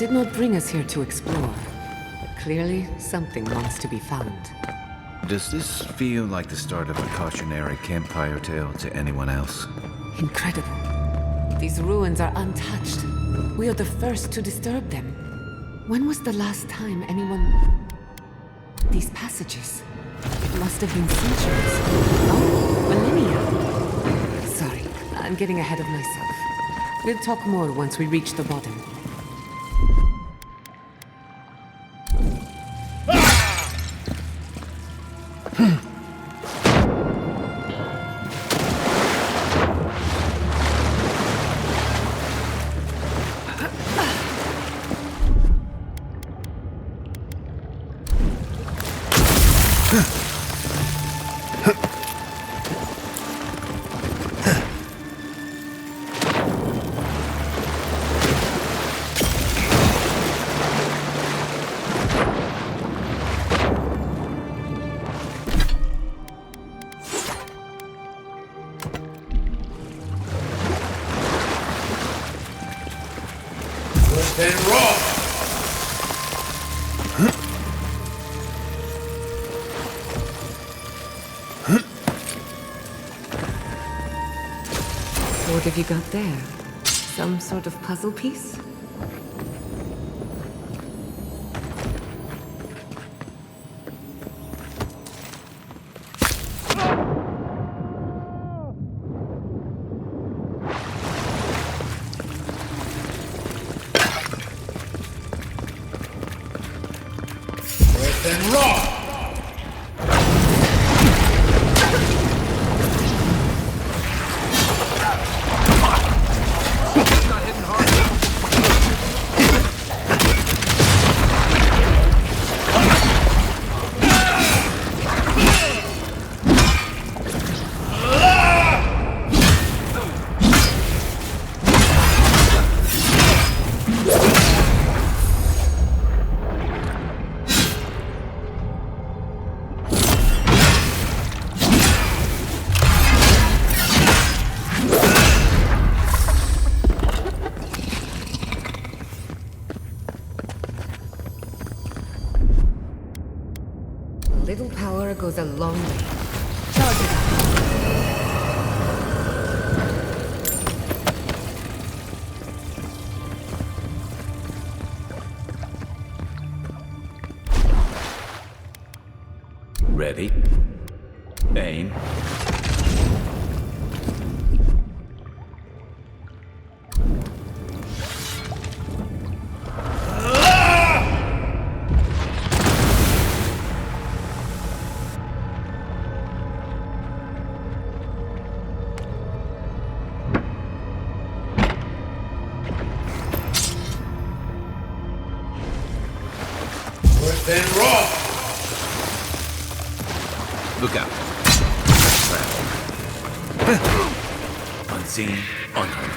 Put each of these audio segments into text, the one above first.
did not bring us here to explore, but clearly something wants to be found. Does this feel like the start of a cautionary campfire tale to anyone else? Incredible. These ruins are untouched. We are the first to disturb them. When was the last time anyone... These passages? It must have been centuries. Oh, millennia. Sorry, I'm getting ahead of myself. We'll talk more once we reach the bottom. Then roll! What have you got there? Some sort of puzzle piece? Then roll! Little power goes a long way. Charge it up. Ready? Aim. Then roll! Look out. Unseen, unheard.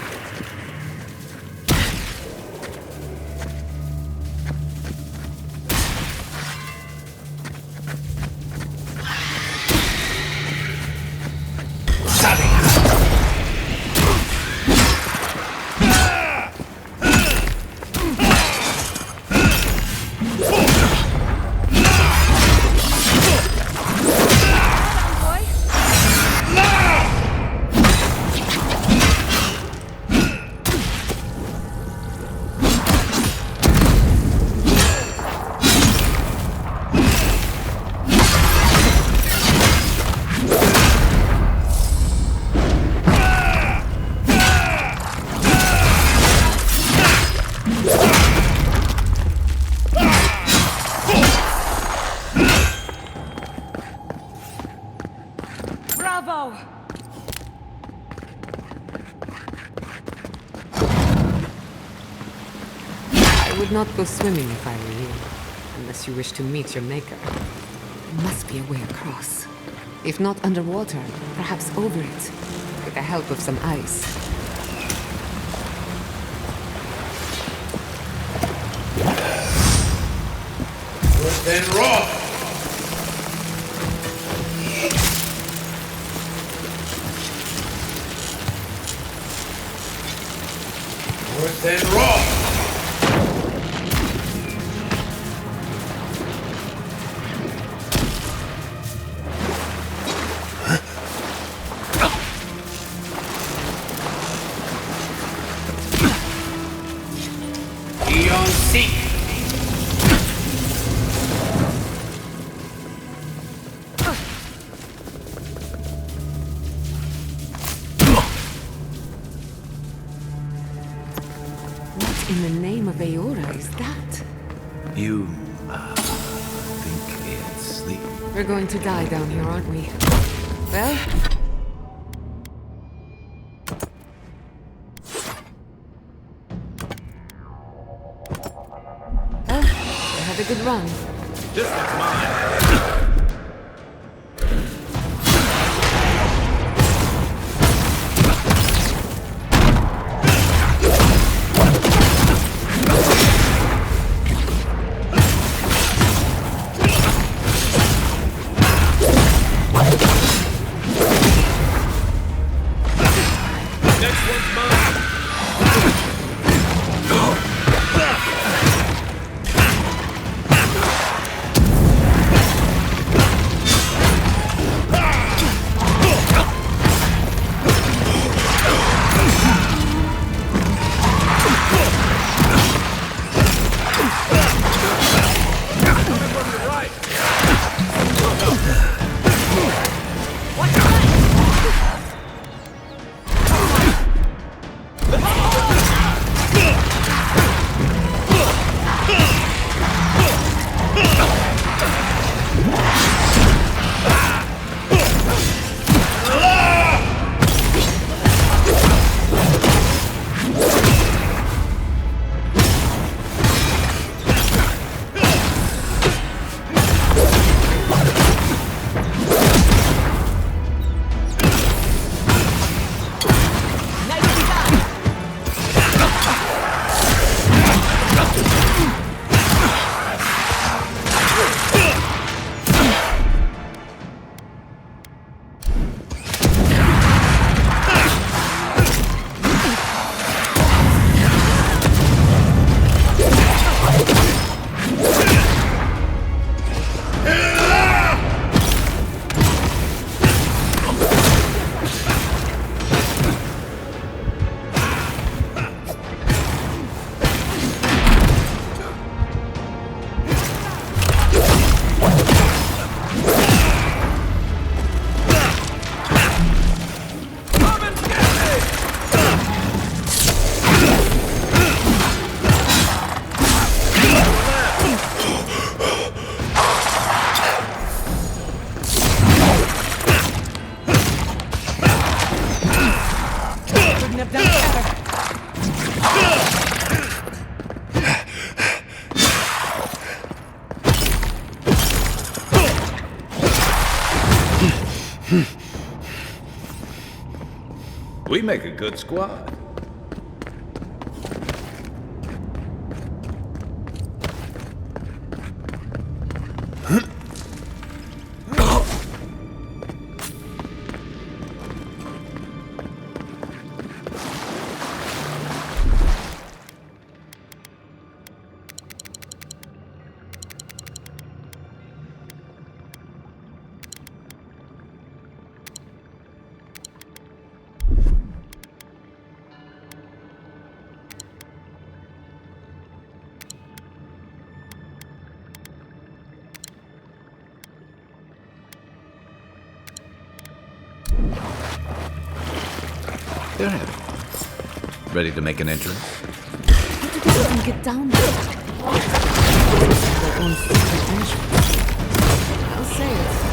Bravo! I would not go swimming if I were you, unless you wish to meet your maker. There must be a way across. If not underwater, perhaps over it, with the help of some ice. Then roll! Then roll! in the name of Aora is that? You, think it's the... We're going to die down here, aren't we? Well... Well, we had a good run. This one's mine. We make a good squad. They're heavy. Ready to make an entrance? How did they even get down there? Their own secret entrance. I'll say it.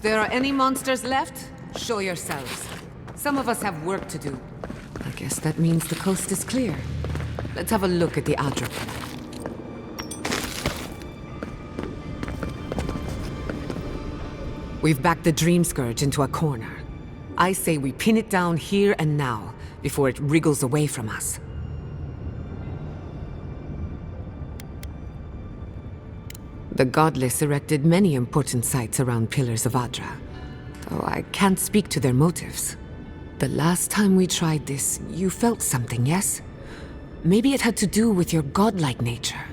there are any monsters left, show yourselves. Some of us have work to do. I guess that means the coast is clear. Let's have a look at the Adra. We've backed the Dream Scourge into a corner. I say we pin it down here and now, before it wriggles away from us. The Godless erected many important sites around Pillars of Adra, though I can't speak to their motives. The last time we tried this, you felt something, yes? Maybe it had to do with your godlike nature.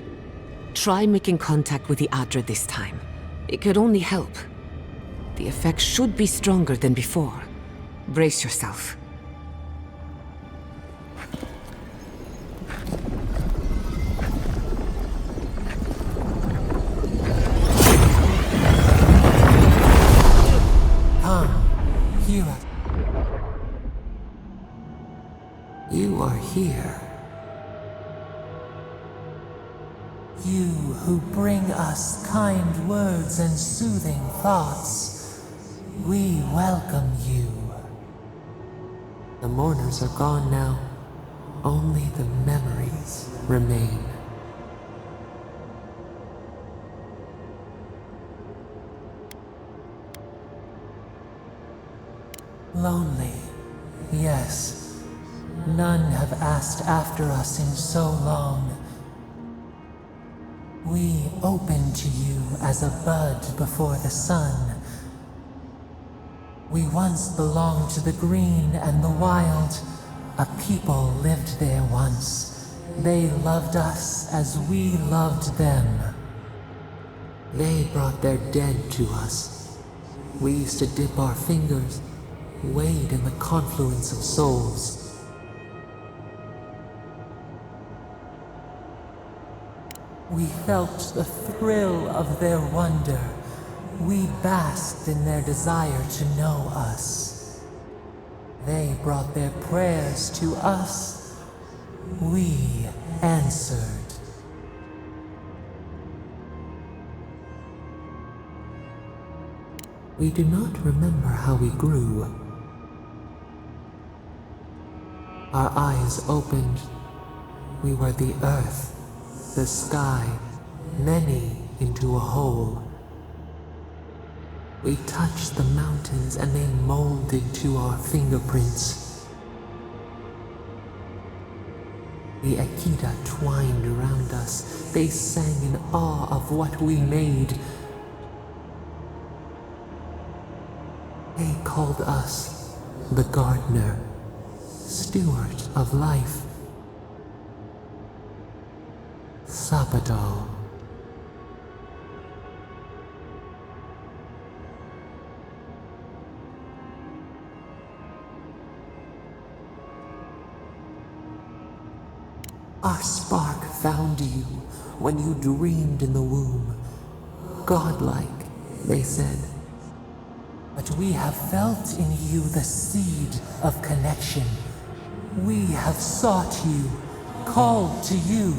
Try making contact with the Adra this time. It could only help. The effect should be stronger than before. Brace yourself. You are here. You who bring us kind words and soothing thoughts, we welcome you. The mourners are gone now. Only the memories remain. Lonely, yes. None have asked after us in so long. We open to you as a bud before the sun. We once belonged to the green and the wild. A people lived there once. They loved us as we loved them. They brought their dead to us. We used to dip our fingers, wade in the confluence of souls. We felt the thrill of their wonder. We basked in their desire to know us. They brought their prayers to us. We answered. We do not remember how we grew. Our eyes opened. We were the earth. The sky, many into a whole. We touched the mountains and they molded to our fingerprints. The Akita twined around us. They sang in awe of what we made. They called us the gardener, steward of life. Sabado. Our spark found you when you dreamed in the womb. Godlike, they said. But we have felt in you the seed of connection. We have sought you, called to you.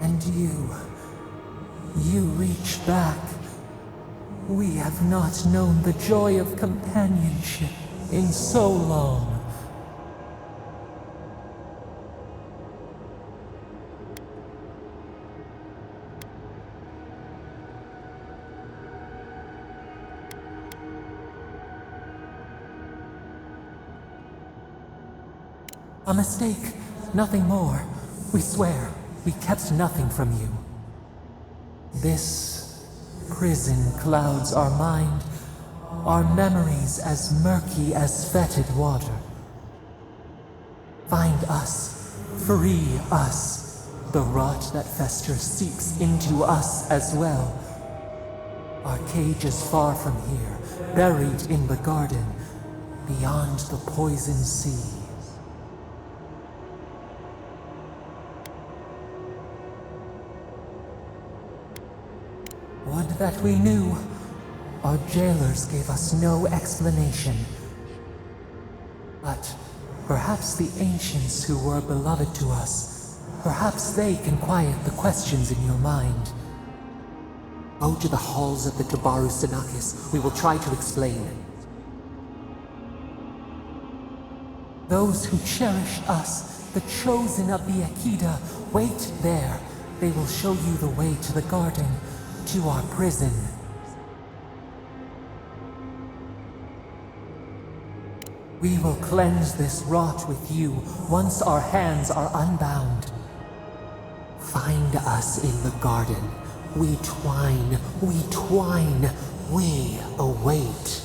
And you reach back. We have not known the joy of companionship in so long. A mistake, nothing more. We swear, we kept nothing from you. This prison clouds our mind, our memories as murky as fetid water. Find us, free us. The rot that festers seeps into us as well. Our cage is far from here, buried in the garden, beyond the poison sea. Would that we knew. Our jailers gave us no explanation. But perhaps the ancients who were beloved to us, perhaps they can quiet the questions in your mind. Go to the halls of the Tabaru Sinakis. We will try to explain. Those who cherish us, the chosen of the Akida, wait there. They will show you the way to the garden, to our prison. We will cleanse this rot with you once our hands are unbound. Find us in the garden. We twine, we await.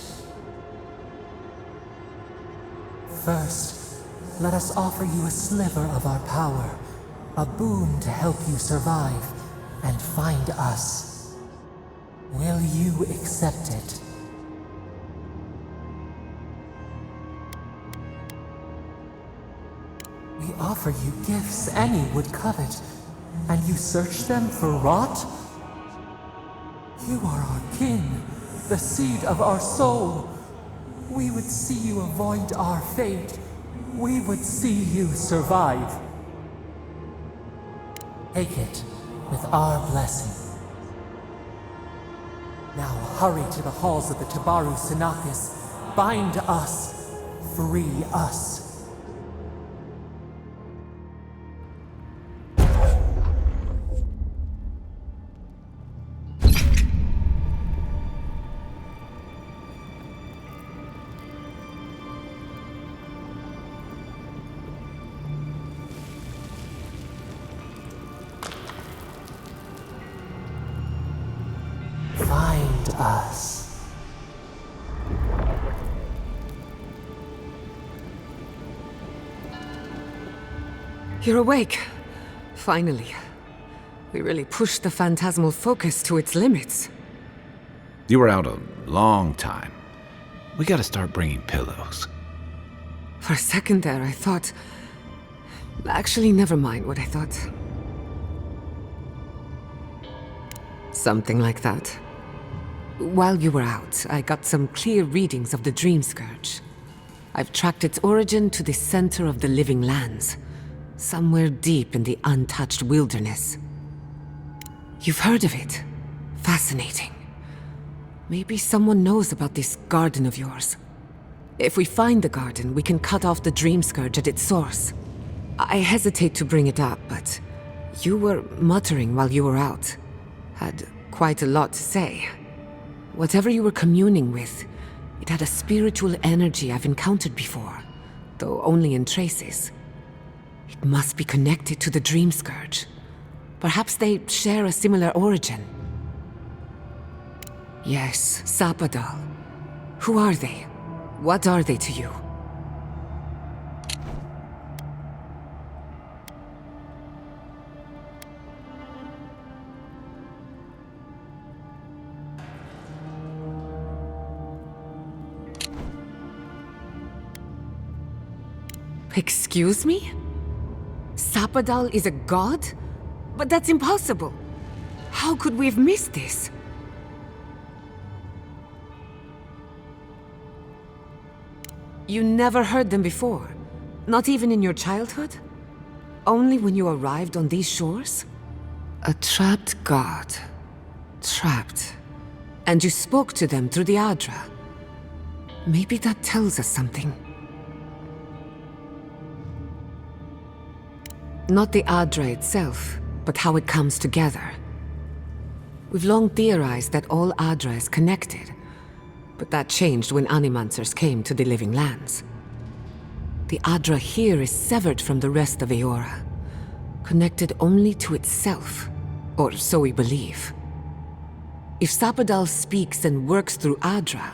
First, let us offer you a sliver of our power, a boon to help you survive and find us. Will you accept it? We offer you gifts any would covet, and you search them for rot? You are our kin, the seed of our soul. We would see you avoid our fate. We would see you survive. Take it with our blessing. Now hurry to the halls of the Tabaru Sinakis. Bind us. Free us. Find us. You're awake. Finally. We really pushed the phantasmal focus to its limits. You were out a long time. We gotta start bringing pillows. For a second there, I thought... Actually, never mind what I thought. Something like that. While you were out, I got some clear readings of the Dream Scourge. I've tracked its origin to the center of the living lands, somewhere deep in the untouched wilderness. You've heard of it. Fascinating. Maybe someone knows about this garden of yours. If we find the garden, we can cut off the Dream Scourge at its source. I hesitate to bring it up, but you were muttering while you were out. Had quite a lot to say. Whatever you were communing with, it had a spiritual energy I've encountered before, though only in traces. It must be connected to the Dream Scourge. Perhaps they share a similar origin. Yes, Sapadal. Who are they? What are they to you? Excuse me? Sapadal is a god? But that's impossible. How could we have missed this? You never heard them before? Not even in your childhood? Only when you arrived on these shores? A trapped god. Trapped. And you spoke to them through the Adra. Maybe that tells us something. Not the Adra itself, but how it comes together. We've long theorized that all Adra is connected, but that changed when Animancers came to the Living Lands. The Adra here is severed from the rest of Eora, connected only to itself, or so we believe. If Sapadal speaks and works through Adra,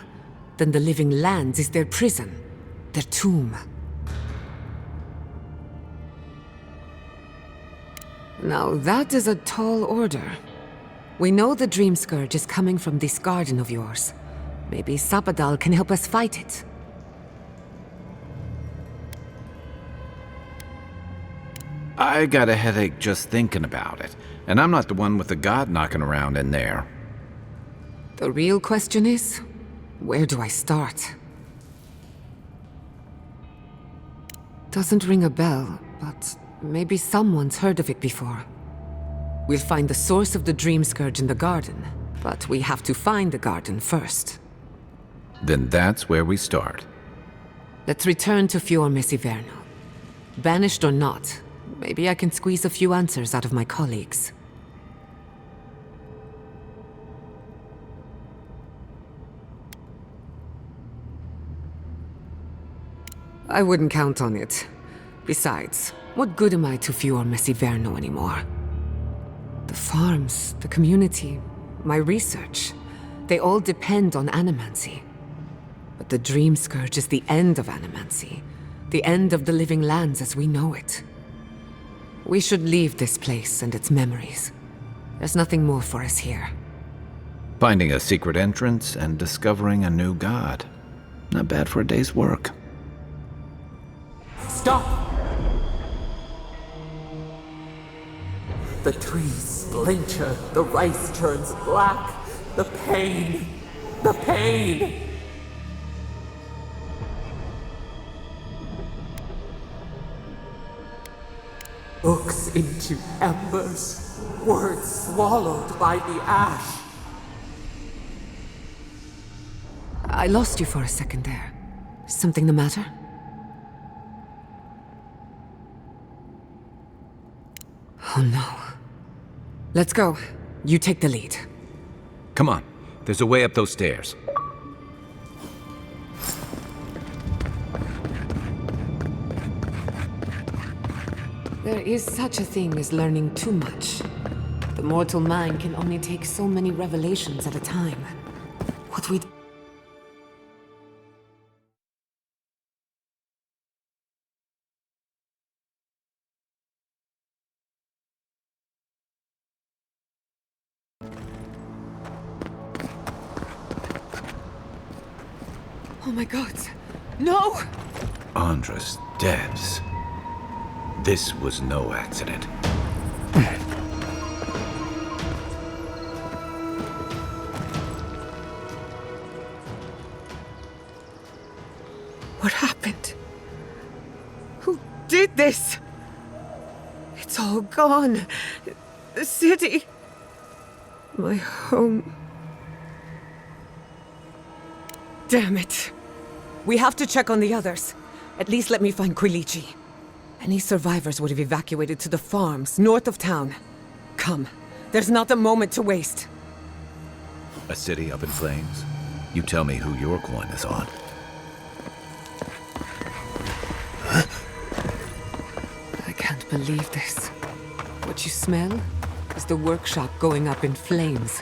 then the Living Lands is their prison, their tomb. Now that is a tall order. We know the Dream Scourge is coming from this garden of yours. Maybe Sapadal can help us fight it. I got a headache just thinking about it, and I'm not the one with the god knocking around in there. The real question is, where do I start? Doesn't ring a bell, but maybe someone's heard of it before. We'll find the source of the Dream Scourge in the garden, But we have to find the garden first. Then that's where we start. Let's return to Fior Messiverno. Banished or not, maybe I can squeeze a few answers out of my colleagues. I wouldn't count on it. Besides, what good am I to Fior Messiverno anymore? The farms, the community, my research, they all depend on animancy. But the Dream Scourge is the end of animancy, the end of the living lands as we know it. We should leave this place and its memories. There's nothing more for us here. Finding a secret entrance and discovering a new god. Not bad for a day's work. Stop! The trees splinter, the rice turns black. The pain! The pain! Books into embers, words swallowed by the ash. I lost you for a second there. Something the matter? Oh no. Let's go. You take the lead. Come on, there's a way up those stairs. There is such a thing as learning too much. The mortal mind can only take so many revelations at a time. What we... Oh my god. No! Andra's dead. This was no accident. What happened? Who did this? It's all gone. The city. My home. Damn it. We have to check on the others. At least let me find Quilici. Any survivors would have evacuated to the farms north of town. Come. There's not a moment to waste. A city up in flames? You tell me who your coin is on. I can't believe this. What you smell is the workshop going up in flames.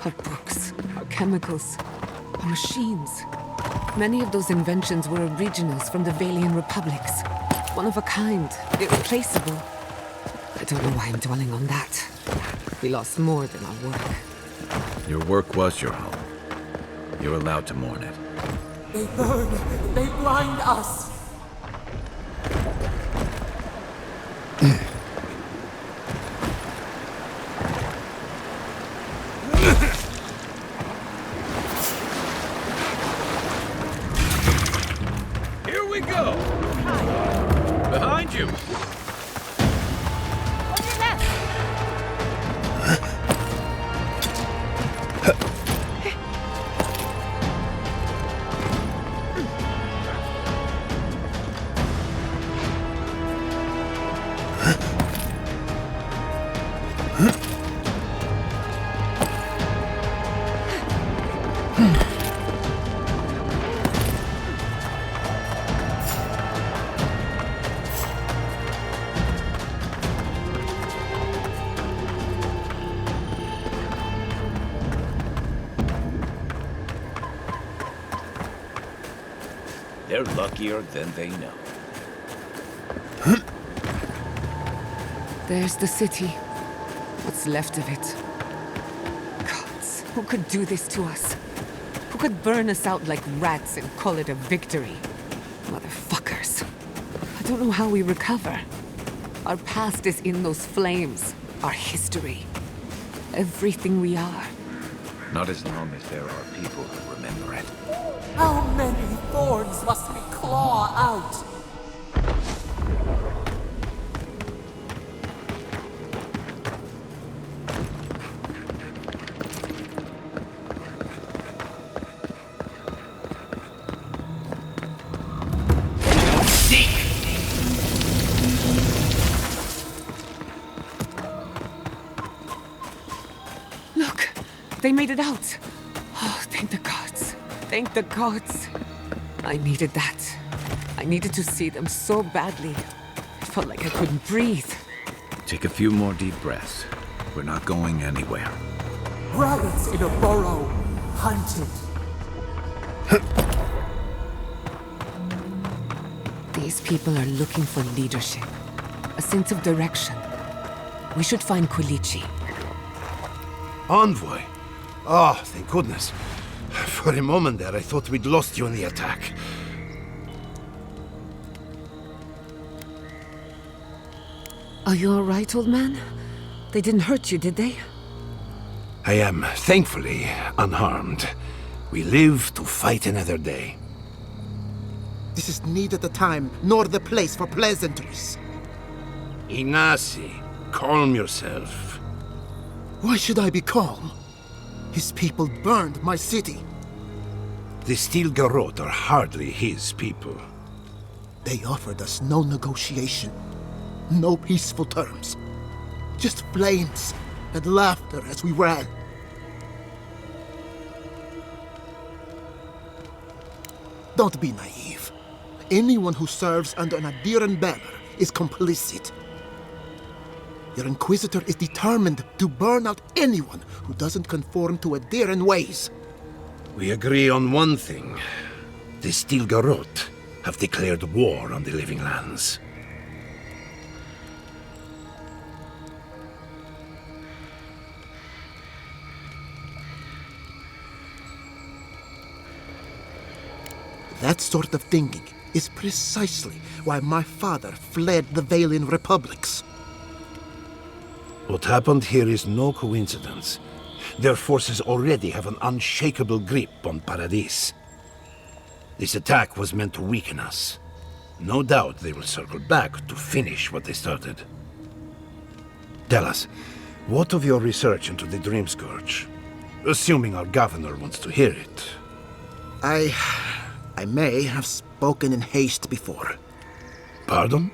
Our books, our chemicals, our machines. Many of those inventions were originals from the Valian republics. One of a kind, irreplaceable. I don't know why I'm dwelling on that. We lost more than our work. Your work was your home. You're allowed to mourn it. They burn! They blind us! Here we go! Behind you! They're luckier than they know. There's the city. What's left of it. Gods, who could do this to us? Who could burn us out like rats and call it a victory? Motherfuckers. I don't know how we recover. Our past is in those flames. Our history. Everything we are. Not as long as there are people who remember it. How many thorns must we claw out? They made it out. Oh, thank the gods. Thank the gods. I needed that. I needed to see them so badly. It felt like I couldn't breathe. Take a few more deep breaths. We're not going anywhere. Rabbits in a burrow, hunted. These people are looking for leadership, a sense of direction. We should find Quilichi. Envoy? Oh, thank goodness. For a moment there, I thought we'd lost you in the attack. Are you all right, old man? They didn't hurt you, did they? I am, thankfully, unharmed. We live to fight another day. This is neither the time nor the place for pleasantries. Ignacy, calm yourself. Why should I be calm? His people burned my city. The Steel Garrote are hardly his people. They offered us no negotiation, no peaceful terms. Just flames and laughter as we ran. Don't be naive. Anyone who serves under an Adiran banner is complicit. Your Inquisitor is determined to burn out anyone who doesn't conform to Adiran ways. We agree on one thing. The Steel Garrote have declared war on the Living Lands. That sort of thinking is precisely why my father fled the Valian republics. What happened here is no coincidence. Their forces already have an unshakable grip on Paradis. This attack was meant to weaken us. No doubt they will circle back to finish what they started. Tell us, what of your research into the Dream Scourge? Assuming our governor wants to hear it. I may have spoken in haste before. Pardon?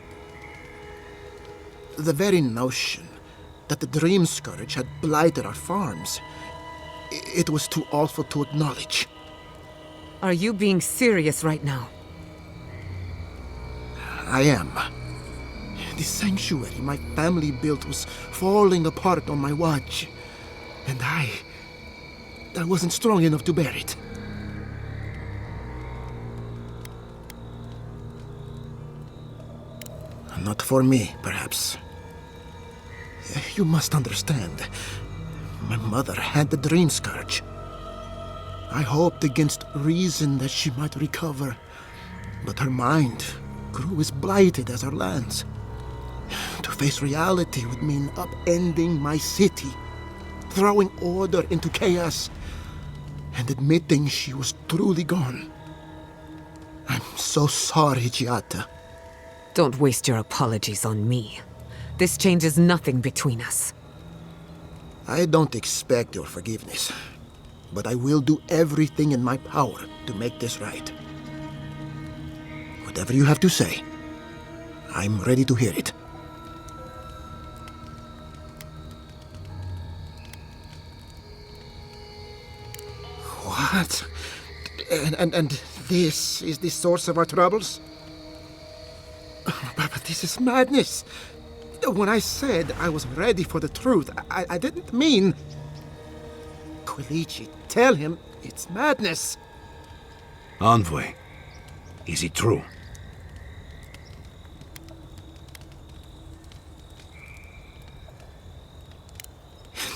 The very notion that the Dream Scourge had blighted our farms, it was too awful to acknowledge. Are you being serious right now? I am. The sanctuary my family built was falling apart on my watch, and I wasn't strong enough to bear it. Not for me, perhaps. You must understand. My mother had the Dream Scourge. I hoped against reason that she might recover, but her mind grew as blighted as her lands. To face reality would mean upending my city, throwing order into chaos, and admitting she was truly gone. I'm so sorry, Giata. Don't waste your apologies on me. This changes nothing between us. I don't expect your forgiveness, but I will do everything in my power to make this right. Whatever you have to say, I'm ready to hear it. What? And this is the source of our troubles? But this is madness. When I said I was ready for the truth, I didn't mean... Quilichi, tell him it's madness. Envoy, is it true?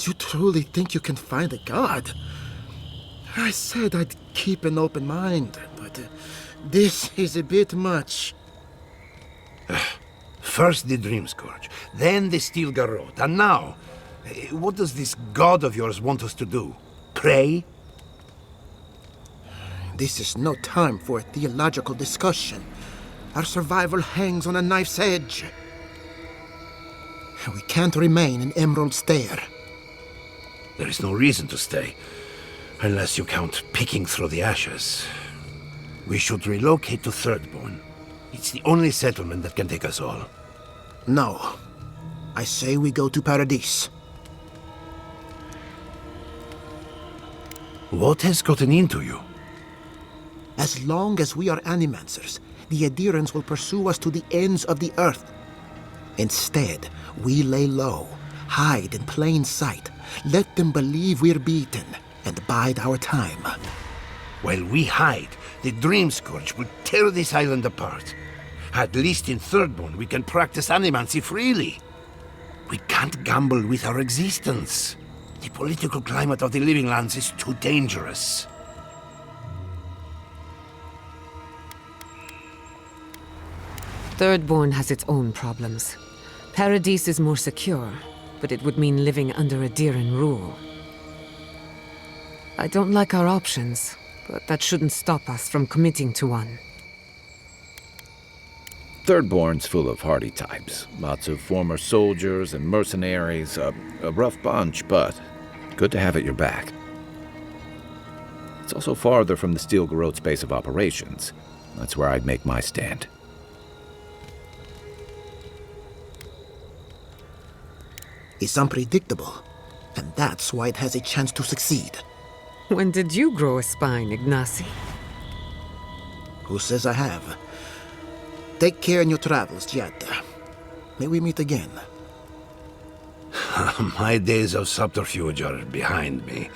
You truly think you can find a god? I said I'd keep an open mind, but this is a bit much. First the Dream Scourge, then the Steel Garrote, and now, what does this god of yours want us to do? Pray? This is no time for a theological discussion. Our survival hangs on a knife's edge. We can't remain in Emerald Stair. There is no reason to stay, unless you count picking through the ashes. We should relocate to Thirdborn. It's the only settlement that can take us all. No. I say we go to Paradis. What has gotten into you? As long as we are animancers, the Adherents will pursue us to the ends of the earth. Instead, we lay low, hide in plain sight, let them believe we're beaten, and bide our time. While we hide, the Dream Scourge will tear this island apart. At least in Thirdborn, we can practice animancy freely. We can't gamble with our existence. The political climate of the Living Lands is too dangerous. Thirdborn has its own problems. Paradise is more secure, but it would mean living under Adheran rule. I don't like our options, but that shouldn't stop us from committing to one. Thirdborn's full of hardy types. Lots of former soldiers and mercenaries. A rough bunch, but good to have at your back. It's also farther from the Steel Garrote's base of operations. That's where I'd make my stand. It's unpredictable, and that's why it has a chance to succeed. When did you grow a spine, Ignacy? Who says I have? Take care in your travels, Giada. May we meet again. My days of subterfuge are behind me.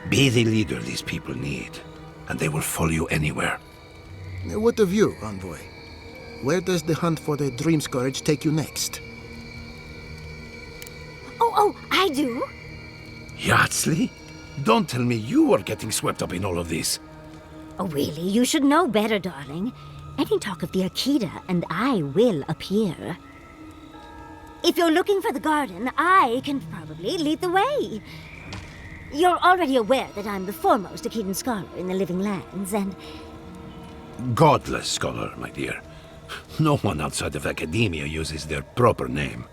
Be the leader these people need, and they will follow you anywhere. What of you, Envoy? Where does the hunt for the Dream Scourge take you next? Oh, I do. Yardsley? Don't tell me you are getting swept up in all of this. Oh, really? You should know better, darling. Any talk of the Akita, and I will appear. If you're looking for the garden, I can probably lead the way. You're already aware that I'm the foremost Akitan scholar in the Living Lands, and... Godless scholar, my dear. No one outside of academia uses their proper name.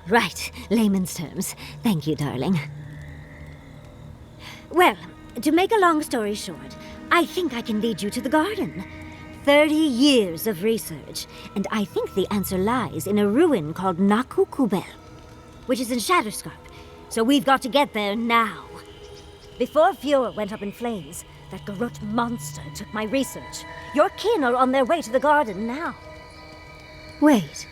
Right, layman's terms. Thank you, darling. Well, to make a long story short, I think I can lead you to the garden. 30 years of research, and I think the answer lies in a ruin called Nakukubel, which is in Shatterscarp. So we've got to get there now. Before Fior went up in flames, that Garrote monster took my research. Your kin are on their way to the garden now. Wait.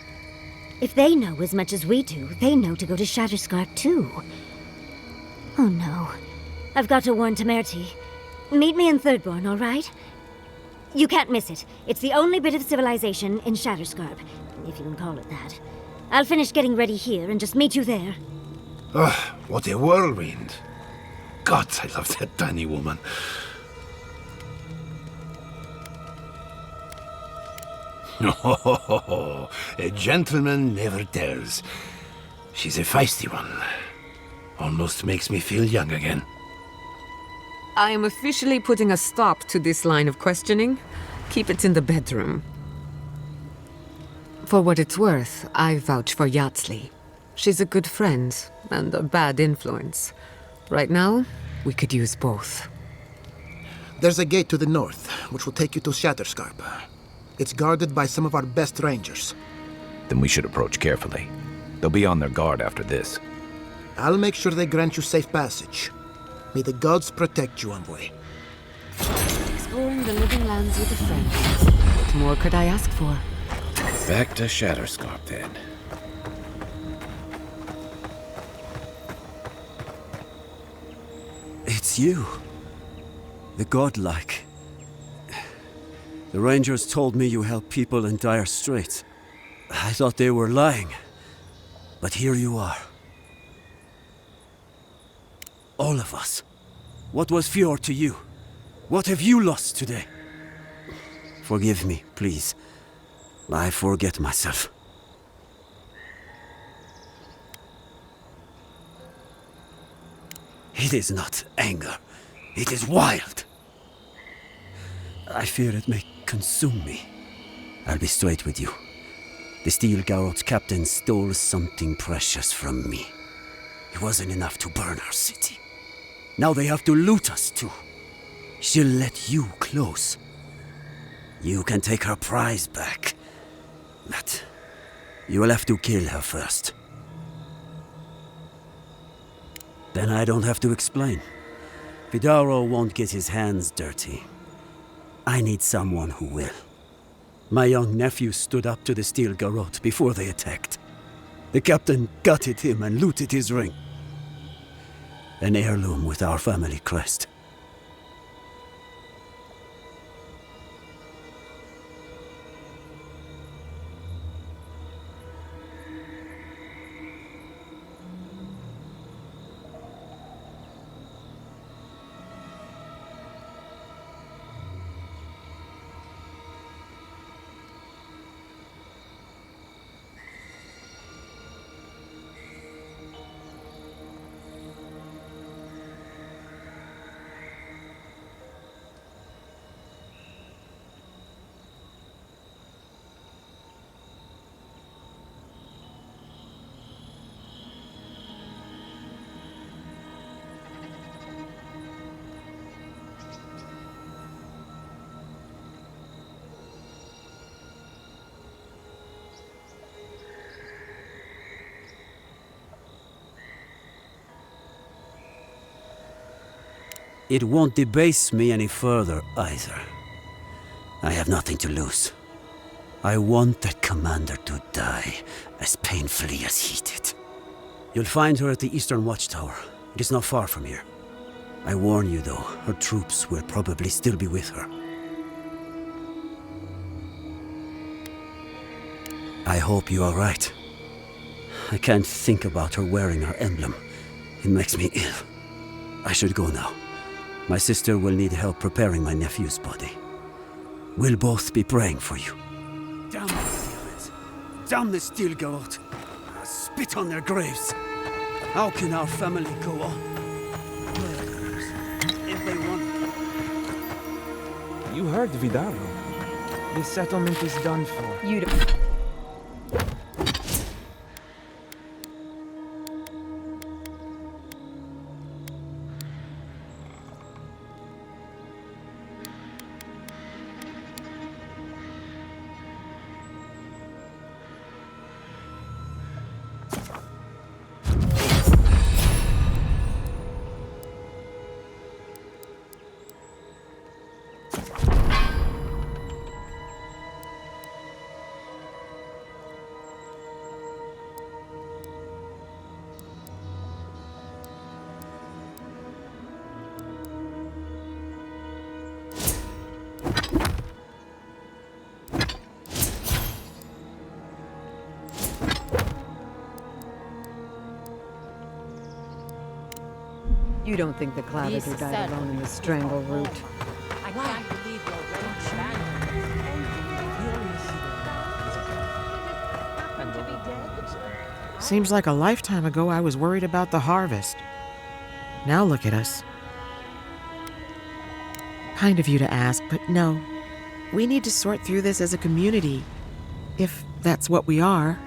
If they know as much as we do, they know to go to Shatterscarp too. Oh no. I've got to warn Temerity. Meet me in Thirdborn, all right? You can't miss it. It's the only bit of civilization in Shatterscarp, if you can call it that. I'll finish getting ready here and just meet you there. Ah, what a whirlwind. God, I love that tiny woman. Oh, a gentleman never tells. She's a feisty one. Almost makes me feel young again. I am officially putting a stop to this line of questioning. Keep it in the bedroom. For what it's worth, I vouch for Yardsley. She's a good friend and a bad influence. Right now, we could use both. There's a gate to the north, which will take you to Shatterscarp. It's guarded by some of our best rangers. Then we should approach carefully. They'll be on their guard after this. I'll make sure they grant you safe passage. May the gods protect you, Envoy. Exploring the Living Lands with a friend. What more could I ask for? Back to Shatterscarp, then. It's you. The godlike. The Rangers told me you help people in dire straits. I thought they were lying. But here you are. All of us. What was Fjord to you? What have you lost today? Forgive me, please. I forget myself. It is not anger. It is wild. I fear it may consume me. I'll be straight with you. The Steel Garrote's captain stole something precious from me. It wasn't enough to burn our city. Now they have to loot us too. She'll let you close. You can take her prize back. But you will have to kill her first. Then I don't have to explain. Vidaro won't get his hands dirty. I need someone who will. My young nephew stood up to the steel garrote before they attacked. The captain gutted him and looted his ring. An heirloom with our family crest. It won't debase me any further, either. I have nothing to lose. I want that commander to die as painfully as he did. You'll find her at the Eastern Watchtower. It is not far from here. I warn you, though, her troops will probably still be with her. I hope you are right. I can't think about her wearing her emblem. It makes me ill. I should go now. My sister will need help preparing my nephew's body. We'll both be praying for you. Damn the demons! Damn the steel garrote! I spit on their graves! How can our family go on? Murderers, if they want it. You heard Vidaro. The settlement is done for. You don't... You don't think the Claviger died alone in the strangle route? I can't believe you're ready. Seems like a lifetime ago I was worried about the harvest. Now look at us. Kind of you to ask, but no. We need to sort through this as a community. If that's what we are.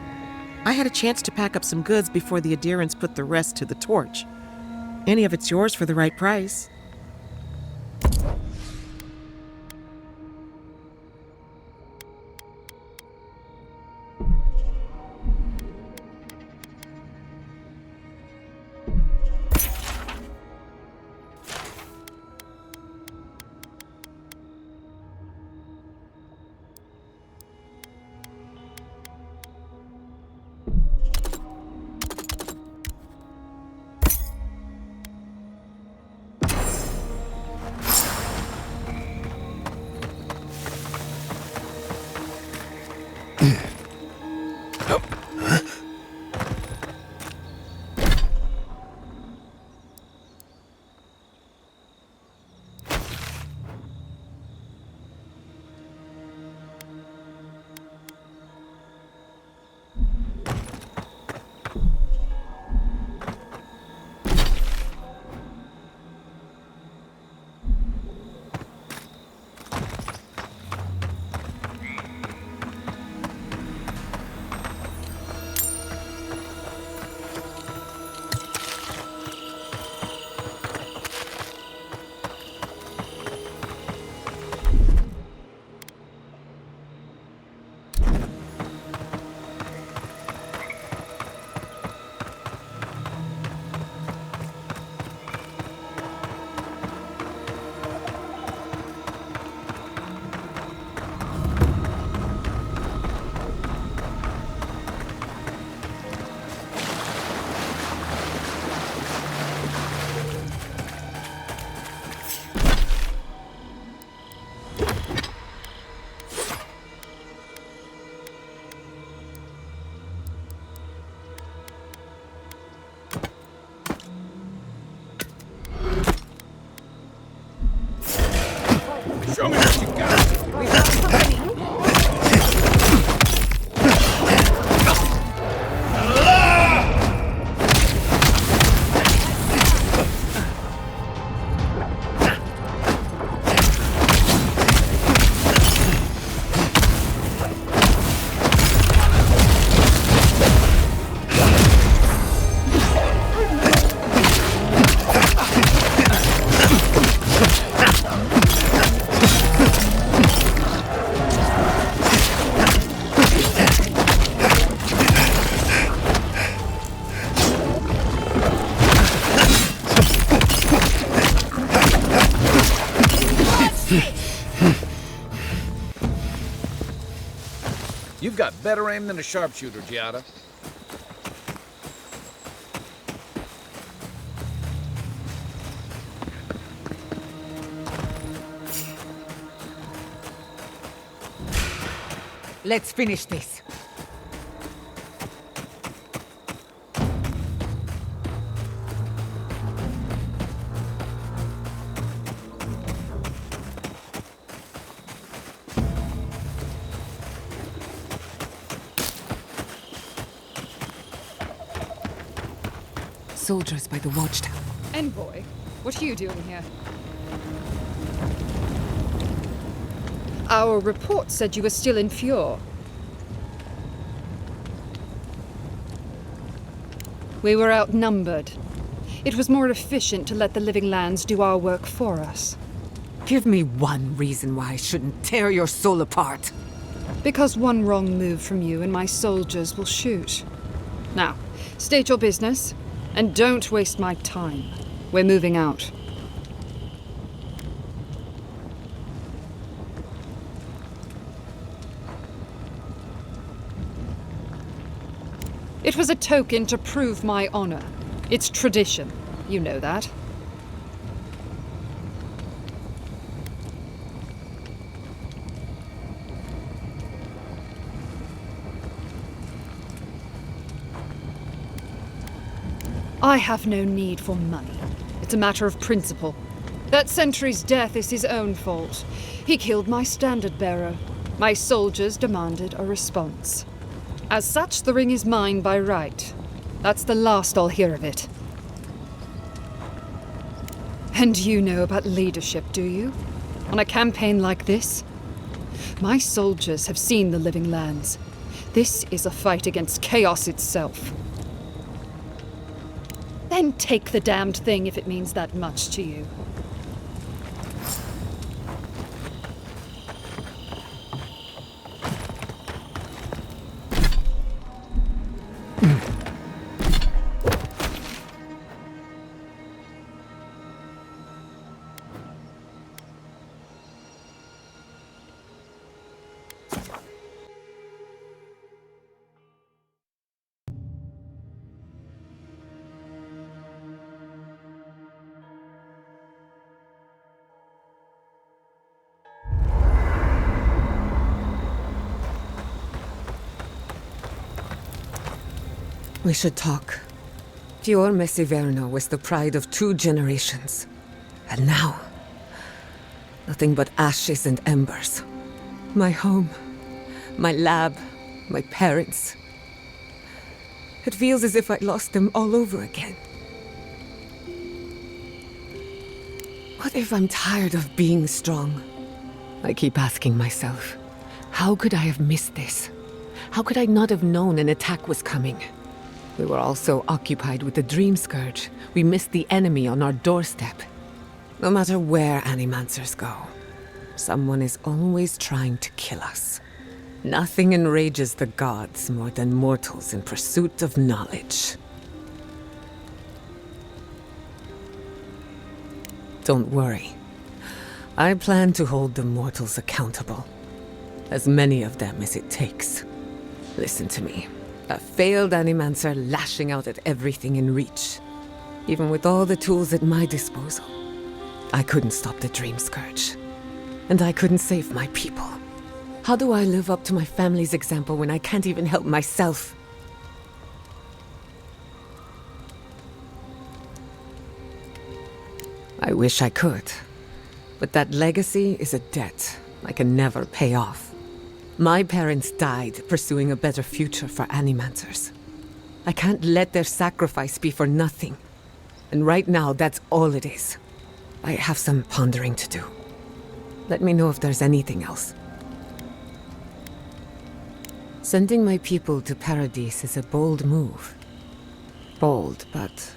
I had a chance to pack up some goods before the adherents put the rest to the torch. Any of it's yours for the right price. coming at you guys! You've got better aim than a sharpshooter, Giada. Let's finish this. Soldiers by the watchtower. Envoy, what are you doing here? Our report said you were still in Fjord. We were outnumbered. It was more efficient to let the living lands do our work for us. Give me one reason why I shouldn't tear your soul apart. Because one wrong move from you and my soldiers will shoot. Now, state your business, and don't waste my time. We're moving out. It was a token to prove my honor. It's tradition. You know that. I have no need for money. It's a matter of principle. That sentry's death is his own fault. He killed my standard-bearer. My soldiers demanded a response. As such, the ring is mine by right. That's the last I'll hear of it. And you know about leadership, do you? On a campaign like this? My soldiers have seen the living lands. This is a fight against chaos itself. Then take the damned thing if it means that much to you. We should talk. Fior Messiverno was the pride of 2 generations. And now, nothing but ashes and embers. My home, my lab, my parents. It feels as if I lost them all over again. What if I'm tired of being strong? I keep asking myself, how could I have missed this? How could I not have known an attack was coming? We were all so occupied with the Dream Scourge, we missed the enemy on our doorstep. No matter where Animancers go, someone is always trying to kill us. Nothing enrages the gods more than mortals in pursuit of knowledge. Don't worry. I plan to hold the mortals accountable. As many of them as it takes. Listen to me. A failed Animancer lashing out at everything in reach. Even with all the tools at my disposal, I couldn't stop the Dream Scourge. And I couldn't save my people. How do I live up to my family's example when I can't even help myself? I wish I could. But that legacy is a debt I can never pay off. My parents died pursuing a better future for animators. I can't let their sacrifice be for nothing. And right now, that's all it is. I have some pondering to do. Let me know if there's anything else. Sending my people to Paradise is a bold move. Bold, but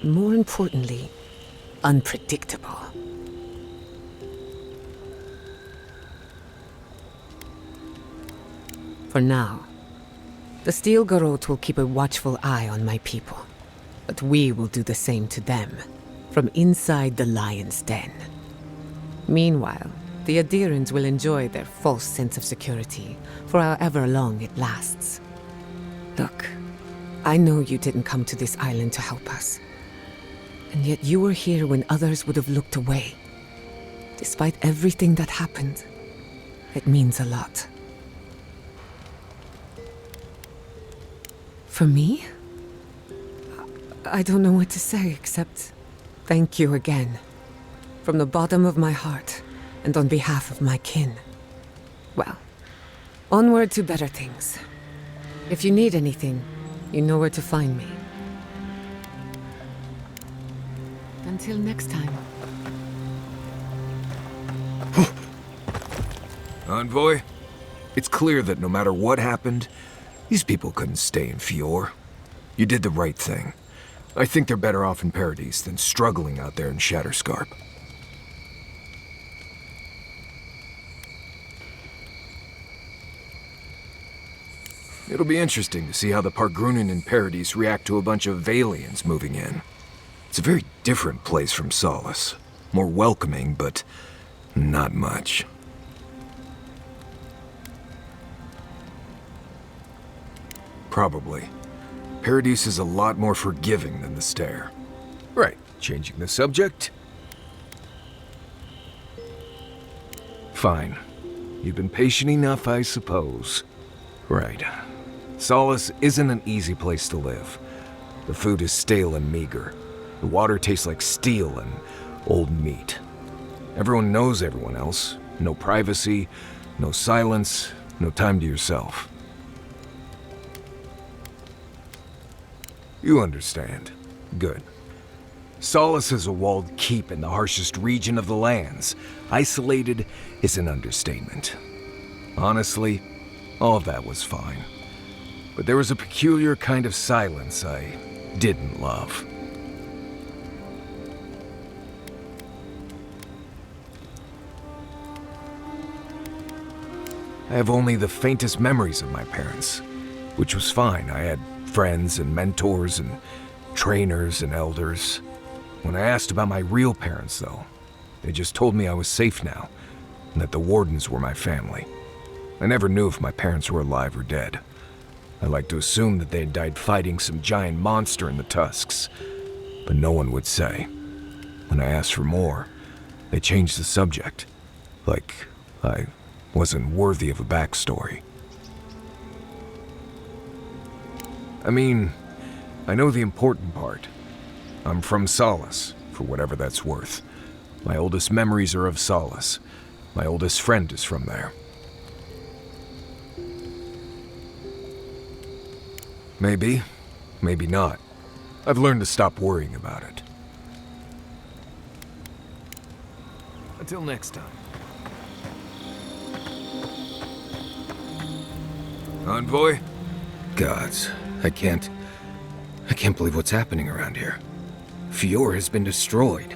more importantly, unpredictable. For now, the Steel Garrote will keep a watchful eye on my people. But we will do the same to them, from inside the lion's den. Meanwhile, the adherents will enjoy their false sense of security for however long it lasts. Look, I know you didn't come to this island to help us. And yet you were here when others would have looked away. Despite everything that happened, it means a lot. For me? I don't know what to say except thank you again. From the bottom of my heart, and on behalf of my kin. Well, onward to better things. If you need anything, you know where to find me. Until next time. Envoy, it's clear that no matter what happened, these people couldn't stay in Fior. You did the right thing. I think they're better off in Paradise than struggling out there in Shatterscarp. It'll be interesting to see how the Pargrunen in Paradise react to a bunch of aliens moving in. It's a very different place from Solace. More welcoming, but not much. Probably. Paradise is a lot more forgiving than the Stair. Right, changing the subject? Fine. You've been patient enough, I suppose. Right. Solace isn't an easy place to live. The food is stale and meager. The water tastes like steel and old meat. Everyone knows everyone else. No privacy, no silence, no time to yourself. You understand. Good. Solace is a walled keep in the harshest region of the lands. Isolated is an understatement. Honestly, all of that was fine. But there was a peculiar kind of silence I didn't love. I have only the faintest memories of my parents, which was fine. I had friends and mentors and trainers and elders. When I asked about my real parents, though, they just told me I was safe now, and that the Wardens were my family. I never knew if my parents were alive or dead. I like to assume that they had died fighting some giant monster in the Tusks, but no one would say. When I asked for more, they changed the subject, like I wasn't worthy of a backstory. I mean, I know the important part. I'm from Solace, for whatever that's worth. My oldest memories are of Solace. My oldest friend is from there. Maybe, maybe not. I've learned to stop worrying about it. Until next time. Envoy? Gods, I can't believe what's happening around here. Fior has been destroyed.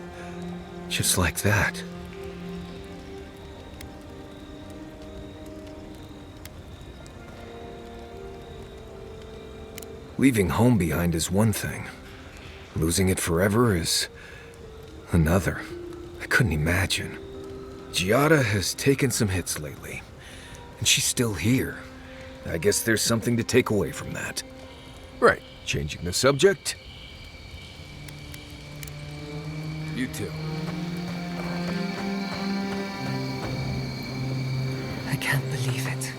Just like that. Leaving home behind is one thing. Losing it forever is another. I couldn't imagine. Giada has taken some hits lately, and she's still here. I guess there's something to take away from that. Right, changing the subject. You too. I can't believe it.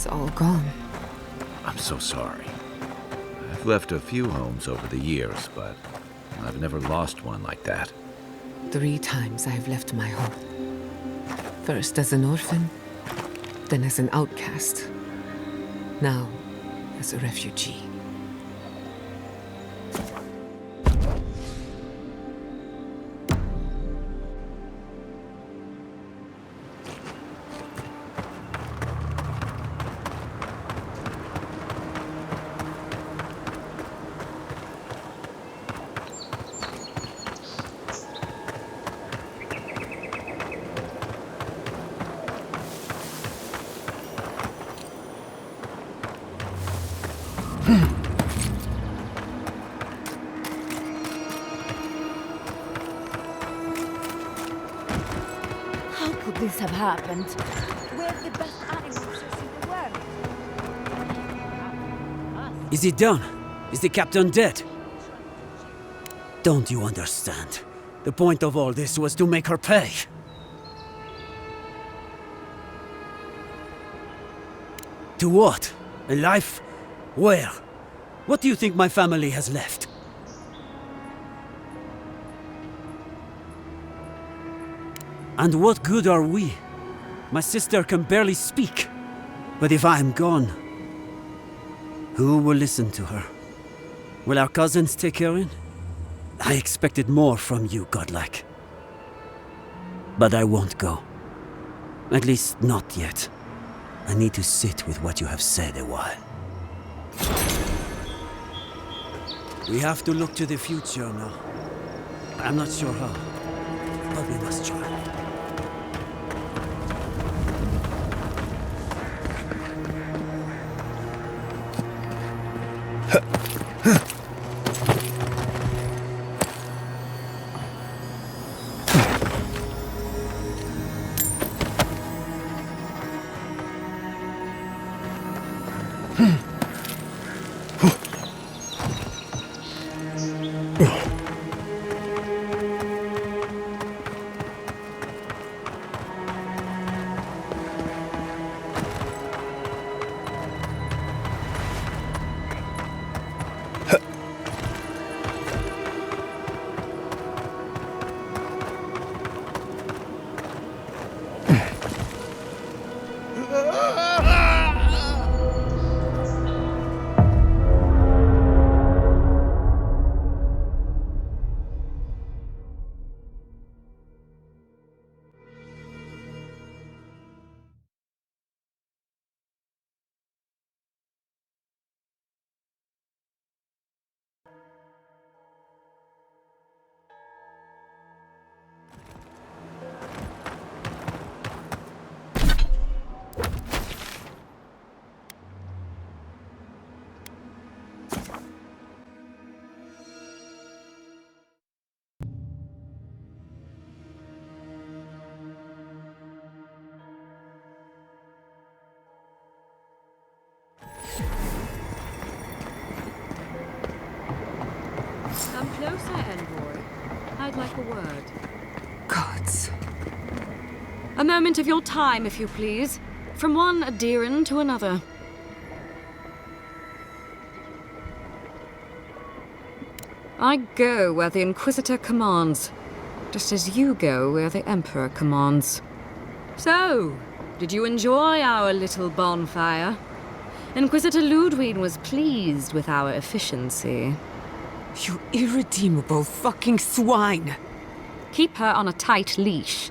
It's all gone. I'm so sorry. I've left a few homes over the years, but I've never lost one like that. 3 times I've left my home. First as an orphan, then as an outcast. Now, as a refugee. How could this have happened? We're the best animals in the world. Is it done? Is the captain dead? Don't you understand? The point of all this was to make her pay. To what? A life? Where? What do you think my family has left? And what good are we? My sister can barely speak. But if I am gone, who will listen to her? Will our cousins take her in? I expected more from you, godlike. But I won't go. At least not yet. I need to sit with what you have said a while. We have to look to the future now. I'm not sure how, but we must try. Come closer, envoy. I'd like a word. Gods. A moment of your time, if you please. From one Adiran to another. I go where the Inquisitor commands, just as you go where the Emperor commands. So, did you enjoy our little bonfire? Inquisitor Ludwig was pleased with our efficiency. You irredeemable fucking swine! Keep her on a tight leash.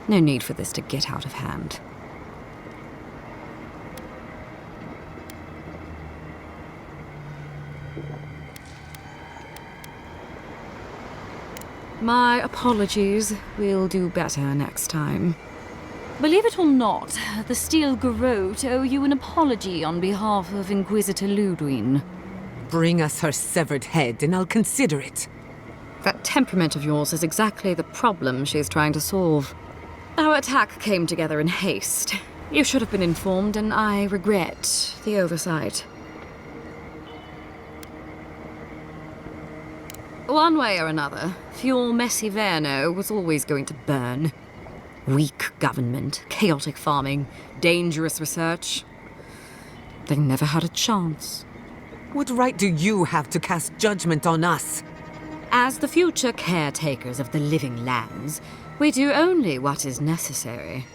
No need for this to get out of hand. My apologies. We'll do better next time. Believe it or not, the Steel Garrote owe you an apology on behalf of Inquisitor Ludwig. Bring us her severed head and I'll consider it. That temperament of yours is exactly the problem she's trying to solve. Our attack came together in haste. You should have been informed, and I regret the oversight. One way or another, Fuel Messiverno was always going to burn. Weak government, chaotic farming, dangerous research. They never had a chance. What right do you have to cast judgment on us? As the future caretakers of the living lands, we do only what is necessary.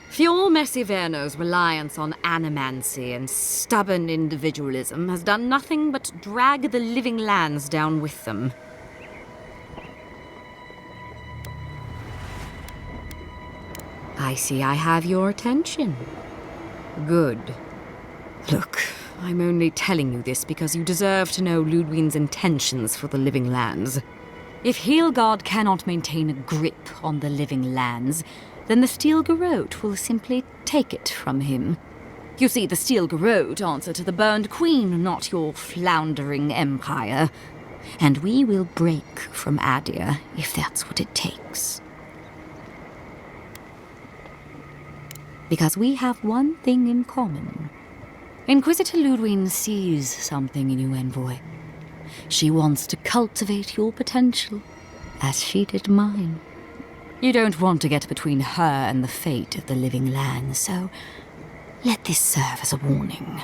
Fjord Messiverno's reliance on animancy and stubborn individualism has done nothing but drag the living lands down with them. I see I have your attention. Good. Look, I'm only telling you this because you deserve to know Ludwig's intentions for the living lands. If Heelgard cannot maintain a grip on the living lands, then the Steel Garrote will simply take it from him. You see, the Steel Garrote answer to the Burned Queen, not your floundering empire. And we will break from Adir if that's what it takes. Because we have one thing in common. Inquisitor Ludwig sees something in you, Envoy. She wants to cultivate your potential, as she did mine. You don't want to get between her and the fate of the living land, so let this serve as a warning.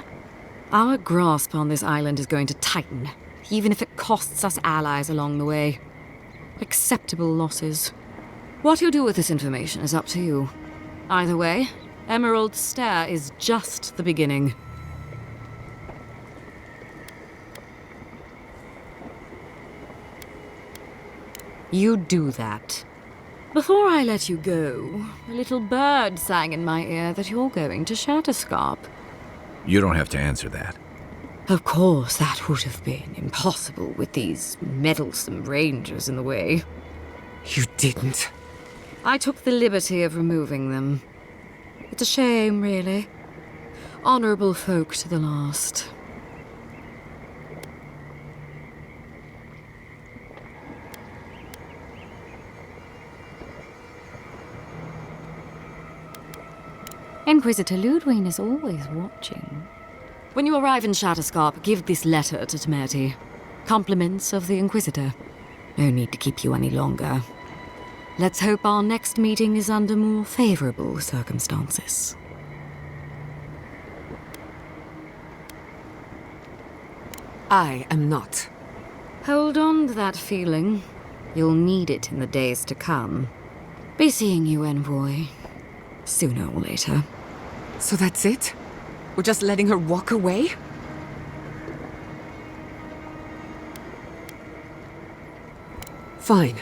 Our grasp on this island is going to tighten, even if it costs us allies along the way. Acceptable losses. What you do with this information is up to you. Either way, Emerald Stair is just the beginning. You do that. Before I let you go, a little bird sang in my ear that you're going to Shatterscarp. You don't have to answer that. Of course, that would have been impossible with these meddlesome rangers in the way. You didn't. I took the liberty of removing them. It's a shame, really. Honorable folk to the last. Inquisitor Ludwig is always watching. When you arrive in Shatterscarp, give this letter to Temerity. Compliments of the Inquisitor. No need to keep you any longer. Let's hope our next meeting is under more favorable circumstances. I am not. Hold on to that feeling. You'll need it in the days to come. Be seeing you, Envoy. Sooner or later. So that's it? We're just letting her walk away? Fine.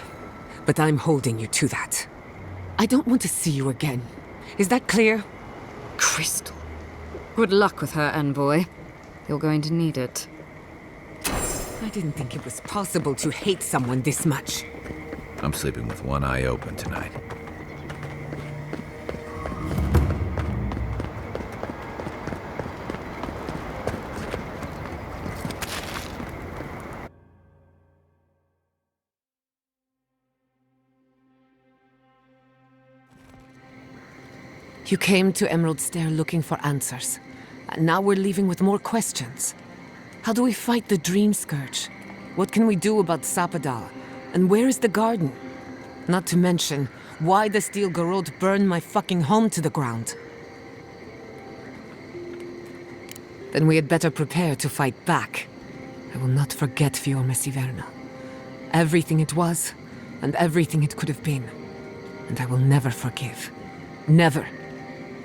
But I'm holding you to that. I don't want to see you again. Is that clear? Crystal. Good luck with her, Envoy. You're going to need it. I didn't think it was possible to hate someone this much. I'm sleeping with one eye open tonight. You came to Emerald Stair looking for answers. And now we're leaving with more questions. How do we fight the Dream Scourge? What can we do about Sapadal? And where is the garden? Not to mention, why the Steel Garrote burned my fucking home to the ground. Then we had better prepare to fight back. I will not forget Fjord Messiverna. Everything it was, and everything it could have been. And I will never forgive. Never.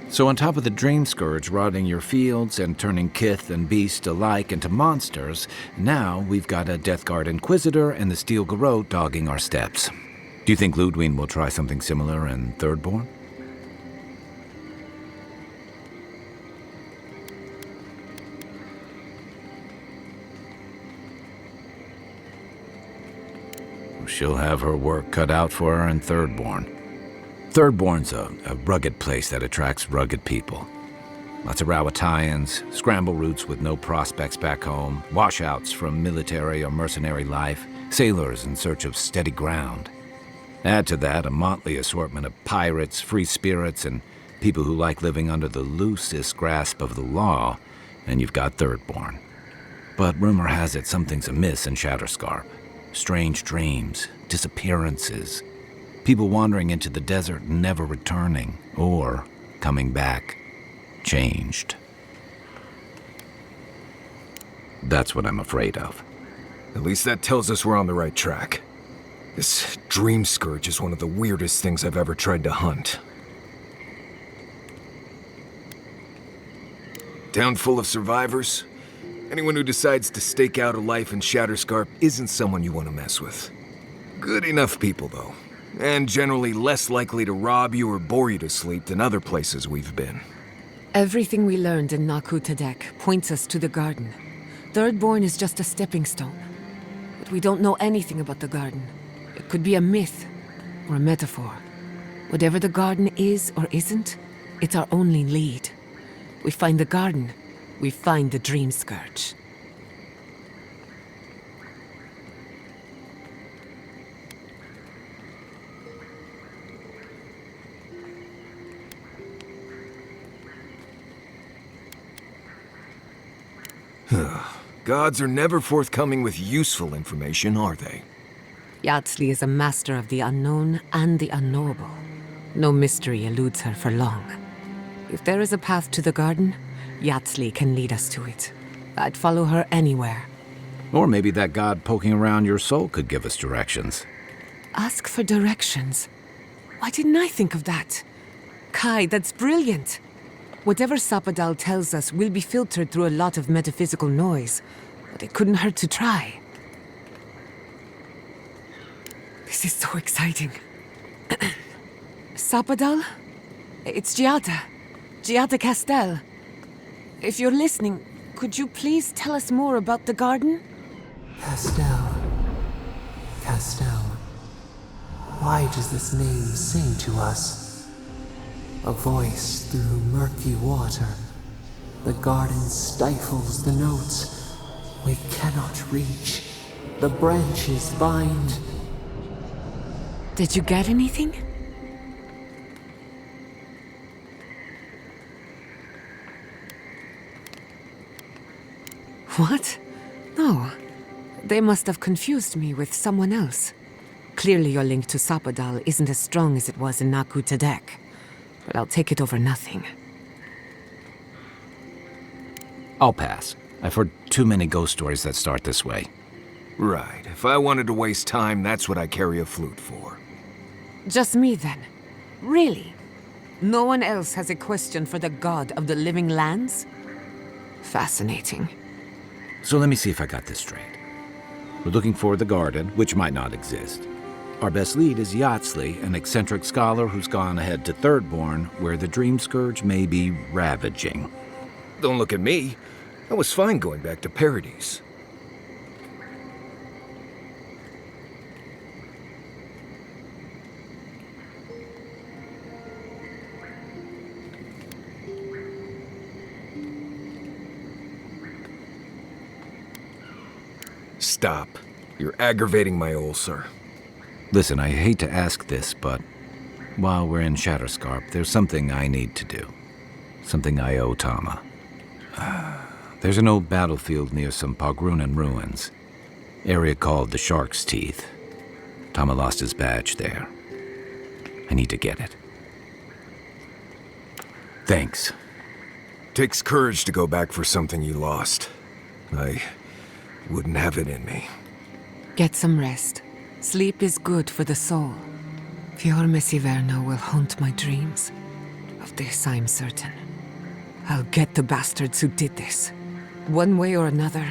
So on top of the Dream Scourge rotting your fields and turning kith and beast alike into monsters, now we've got a Death Guard Inquisitor and the Steel Garrote dogging our steps. Do you think Ludwig will try something similar in Thirdborn? She'll have her work cut out for her in Thirdborn. Thirdborn's a rugged place that attracts rugged people. Lots of Rawatayans, scramble routes with no prospects back home, washouts from military or mercenary life, sailors in search of steady ground. Add to that a motley assortment of pirates, free spirits, and people who like living under the loosest grasp of the law, and you've got Thirdborn. But rumor has it something's amiss in Shatterscarp. Strange dreams, disappearances, people wandering into the desert and never returning, or coming back, changed. That's what I'm afraid of. At least that tells us we're on the right track. This dream scourge is one of the weirdest things I've ever tried to hunt. Town full of survivors. Anyone who decides to stake out a life in Shatterscarp isn't someone you want to mess with. Good enough people, though. And generally less likely to rob you or bore you to sleep than other places we've been. Everything we learned in Naku Tadek points us to the garden. Thirdborn is just a stepping stone. But we don't know anything about the garden. It could be a myth or a metaphor. Whatever the garden is or isn't, it's our only lead. We find the garden, we find the Dream Scourge. Gods are never forthcoming with useful information, are they? Yatsley is a master of the unknown and the unknowable. No mystery eludes her for long. If there is a path to the garden, Yatsley can lead us to it. I'd follow her anywhere. Or maybe that god poking around your soul could give us directions. Ask for directions. Why didn't I think of that? Kai, that's brilliant. Whatever Sapadal tells us will be filtered through a lot of metaphysical noise, but it couldn't hurt to try. This is so exciting. Sapadal? It's Giada. Giada Castel. If you're listening, could you please tell us more about the garden? Castel. Castel. Why does this name sing to us? A voice through murky water. The garden stifles the notes. We cannot reach. The branches bind. Did you get anything? What? No. They must have confused me with someone else. Clearly your link to Sapadal isn't as strong as it was in Naku Tadek. But I'll take it over nothing. I'll pass. I've heard too many ghost stories that start this way. Right. If I wanted to waste time, that's what I carry a flute for. Just me then? Really? No one else has a question for the god of the living lands? Fascinating. So let me see if I got this straight. We're looking for the garden, which might not exist. Our best lead is Yatsley, an eccentric scholar who's gone ahead to Thirdborn, where the Dream Scourge may be ravaging. Don't look at me. I was fine going back to Paradise. Stop. You're aggravating my ulcer. Listen, I hate to ask this, but while we're in Shatterscarp, there's something I need to do. Something I owe Tama. There's an old battlefield near some Pogrunan ruins. Area called the Shark's Teeth. Tama lost his badge there. I need to get it. Thanks. Takes courage to go back for something you lost. I wouldn't have it in me. Get some rest. Sleep is good for the soul. Fior Mesiverno will haunt my dreams. Of this I'm certain. I'll get the bastards who did this. One way or another,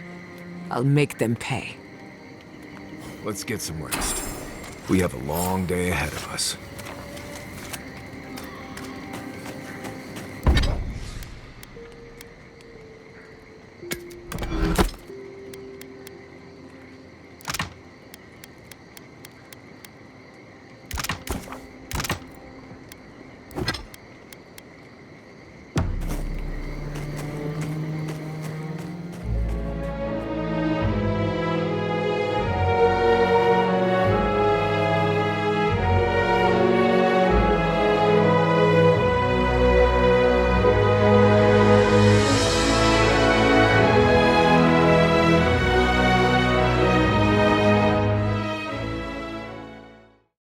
I'll make them pay. Let's get some rest. We have a long day ahead of us.